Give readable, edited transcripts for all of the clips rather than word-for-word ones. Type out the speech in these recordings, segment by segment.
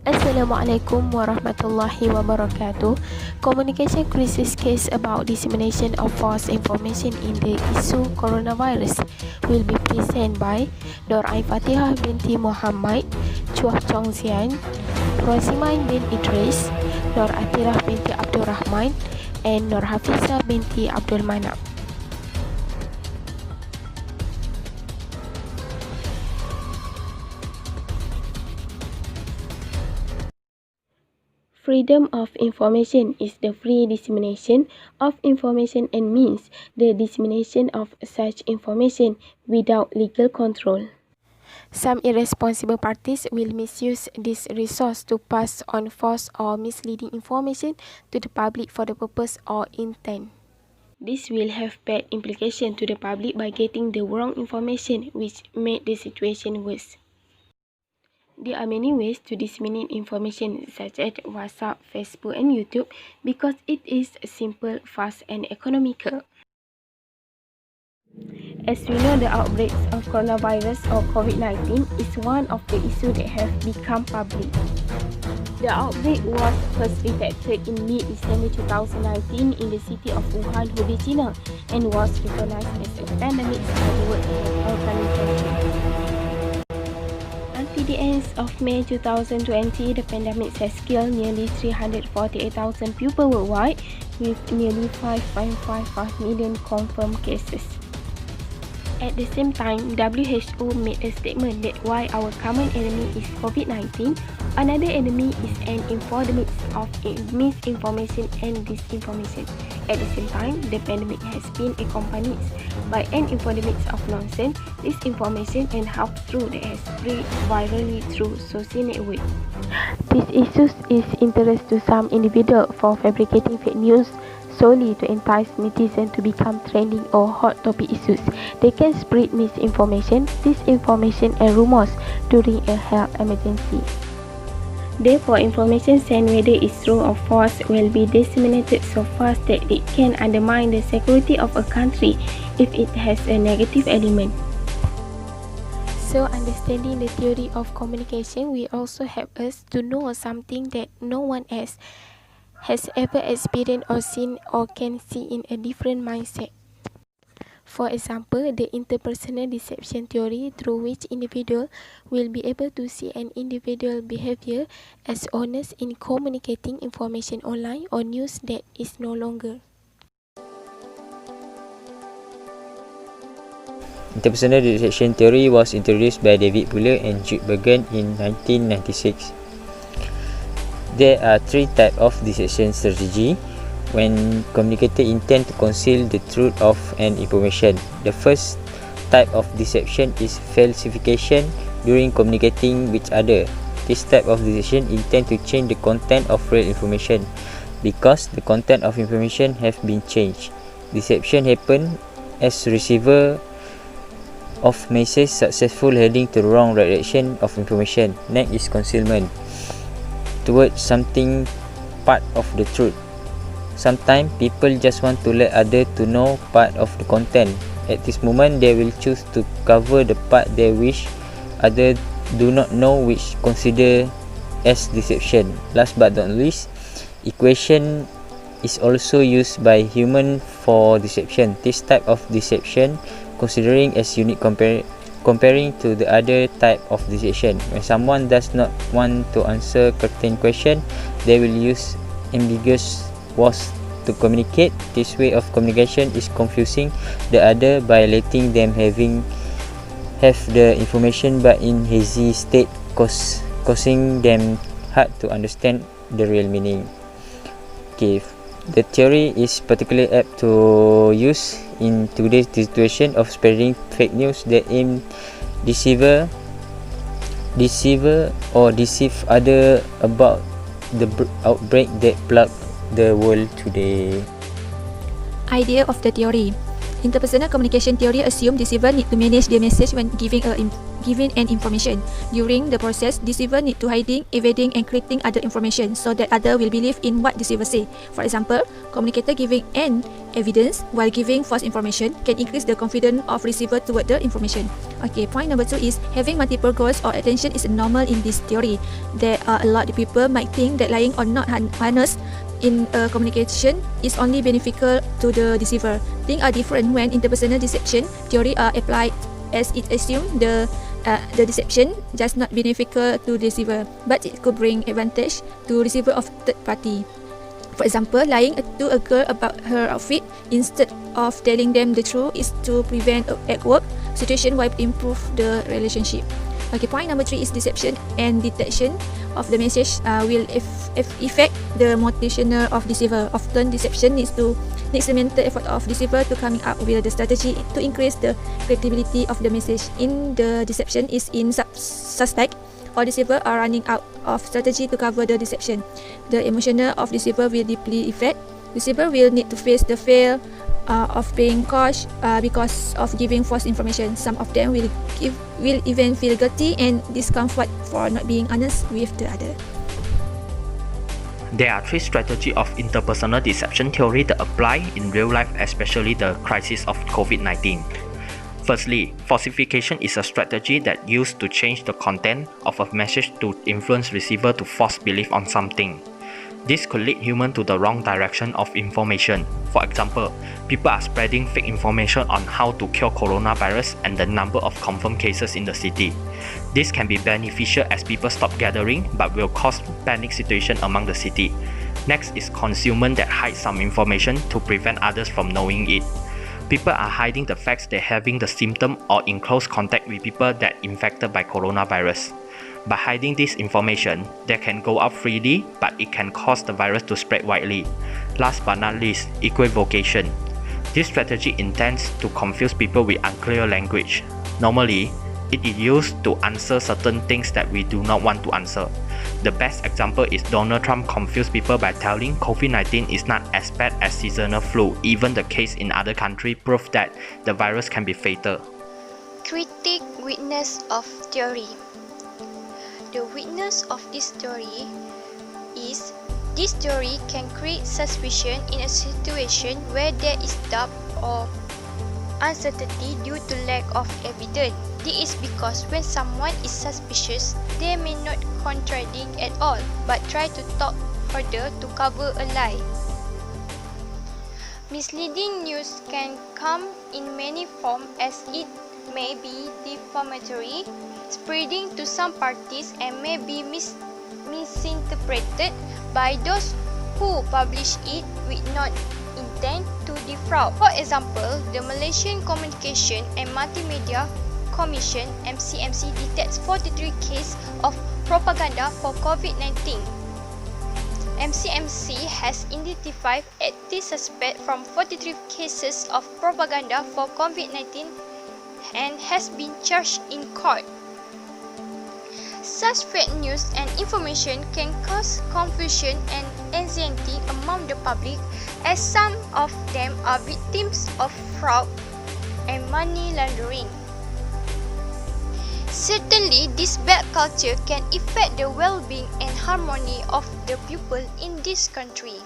Assalamualaikum warahmatullahi wabarakatuh. Communication crisis case about dissemination of false information in the issue coronavirus will be presented by Nur Fatihah binti Muhammad, Chua Chong Zian, Rosimain bin Idris, Nur Atirah binti Abdul Rahman, and Nur Hafizah binti Abdul Manap. Freedom of information is the free dissemination of information and means the dissemination of such information without legal control. Some irresponsible parties will misuse this resource to pass on false or misleading information to the public for the purpose or intent. This will have bad implications to the public by getting the wrong information, which made the situation worse. There are many ways to disseminate information such as WhatsApp, Facebook and YouTube because it is simple, fast and economical. As we know, the outbreaks of coronavirus or COVID-19 is one of the issues that have become public. The outbreak was first detected in mid-December 2019 in the city of Wuhan, Hubei, China, and was recognized as a pandemic by the World Health Organization. Until the end of May 2020, the pandemic has killed nearly 348,000 people worldwide, with nearly 5.55 million confirmed cases. At the same time, WHO made a statement that while our common enemy is COVID-19, another enemy is an epidemic of misinformation and disinformation. At the same time, the pandemic has been accompanied by an epidemic of nonsense, disinformation and half-truth that has spread virally through social networks. This issue is interest to some individuals for fabricating fake news solely to entice netizens to become trending or hot topic issues. They can spread misinformation, disinformation and rumors during a health emergency. Therefore, information sent, whether it's true or false, will be disseminated so fast that it can undermine the security of a country if it has a negative element. So, understanding the theory of communication will also help us to know something that no one else has ever experienced or seen or can see in a different mindset. For example, the interpersonal deception theory, through which individuals will be able to see an individual behavior as honest in communicating information online or news that is no longer. Interpersonal deception theory was introduced by David Fuller and Jude Bergen in 1996. There are three types of deception strategy when communicators intend to conceal the truth of an information. The first type of deception is falsification during communicating with others. This type of deception intends to change the content of real information because the content of information have been changed. Deception happens as receiver of message successful heading to the wrong direction of information. Next is concealment towards something part of the truth. Sometimes people just want to let others to know part of the content. At this moment, they will choose to cover the part they wish others do not know, which consider as deception. Last but not least, equation is also used by humans for deception. This type of deception considering as unique comparing to the other type of deception. When someone does not want to answer certain question, they will use ambiguous words to communicate. This way of communication is confusing the other by letting them have the information but in hazy state, causing them hard to understand the real meaning. Okay, the theory is particularly apt to use in today's situation of spreading fake news that aim deceive or deceive others about the outbreak that plague the world today. Idea of the theory. Interpersonal communication theory assumes deceivers need to manage their message when giving given an information. During the process, deceiver need to hiding, evading and creating other information so that other will believe in what deceiver say. For example, communicator giving an evidence while giving false information can increase the confidence of receiver toward the information. Okay, point number 2 is having multiple goals or attention is normal in this theory. There are a lot of people might think that lying or not honest in communication is only beneficial to the deceiver. Things are different when interpersonal deception theory are applied, as it assumes the deception does not beneficial to deceiver, but it could bring advantage to receiver of third party. For example, lying to a girl about her outfit instead of telling them the truth is to prevent at work situation while improve the relationship. Okay, point number 3 is deception and detection of the message will affect the motivational of deceiver. Often deception needs the mental effort of deceiver to coming up with the strategy to increase the credibility of the message. In the deception is in suspect or deceiver are running out of strategy to cover the deception. The emotional of deceiver will deeply affect. Deceiver will need to face the fear of being caught because of giving false information. Some of them will even feel guilty and discomfort for not being honest with the other. There are 3 strategies of interpersonal deception theory that apply in real life, especially the crisis of COVID-19. Firstly, falsification is a strategy that used to change the content of a message to influence receiver to force belief on something. This could lead humans to the wrong direction of information. For example, people are spreading fake information on how to cure coronavirus and the number of confirmed cases in the city. This can be beneficial as people stop gathering, but will cause panic situation among the city. Next is concealment that hides some information to prevent others from knowing it. People are hiding the facts they're having the symptom or in close contact with people that infected by coronavirus. By hiding this information, they can go out freely, but it can cause the virus to spread widely. Last but not least, equivocation. This strategy intends to confuse people with unclear language. Normally, it is used to answer certain things that we do not want to answer. The best example is Donald Trump confused people by telling COVID-19 is not as bad as seasonal flu. Even the case in other countries prove that the virus can be fatal. Critic witness of theory. The witness of this theory is this theory can create suspicion in a situation where there is doubt or uncertainty due to lack of evidence. This is because when someone is suspicious, they may not contradict at all, but try to talk further to cover a lie. Misleading news can come in many forms, as it may be defamatory, spreading to some parties, and may be misinterpreted by those who publish it with not intent to defraud. For example, the Malaysian Communication and Multimedia Commission (MCMC) detects 43 cases of propaganda for COVID-19. MCMC has identified 80 suspects from 43 cases of propaganda for COVID-19 and has been charged in court. Such fake news and information can cause confusion and anxiety among the public, as some of them are victims of fraud and money laundering. Certainly, this bad culture can affect the well-being and harmony of the people in this country.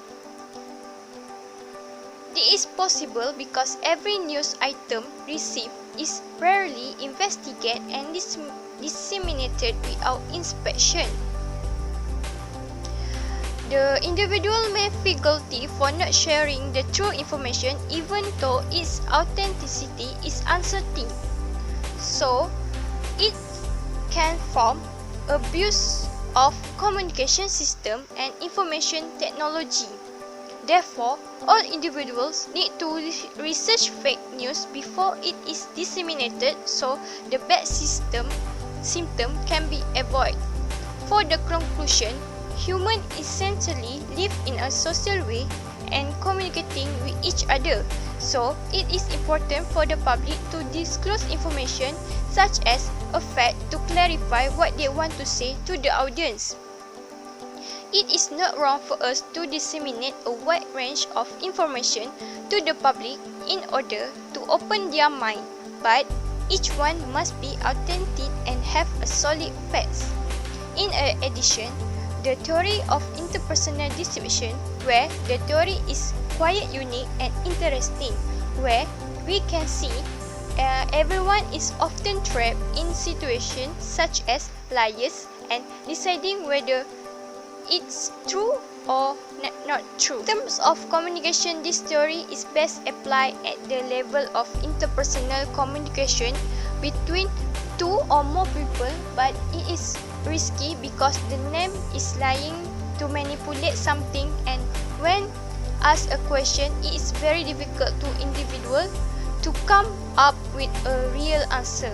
This is possible because every news item received is rarely investigated and disseminated without inspection. The individual may feel guilty for not sharing the true information even though its authenticity is uncertain. So, it can form abuse of communication system and information technology. Therefore, all individuals need to research fake news before it is disseminated so the bad symptom can be avoided. For the conclusion, humans essentially live in a social way and communicating with each other. So, it is important for the public to disclose information such as a fact to clarify what they want to say to the audience. It is not wrong for us to disseminate a wide range of information to the public in order to open their mind, but each one must be authentic and have a solid facts. In addition, the theory of interpersonal distribution, where the theory is quite unique and interesting, where we can see everyone is often trapped in situations such as liars and deciding whether it's true or not true. In terms of communication, this theory is best applied at the level of interpersonal communication between two or more people, but it is risky because the name is lying to manipulate something, and when asked a question, it is very difficult to individual to come up with a real answer.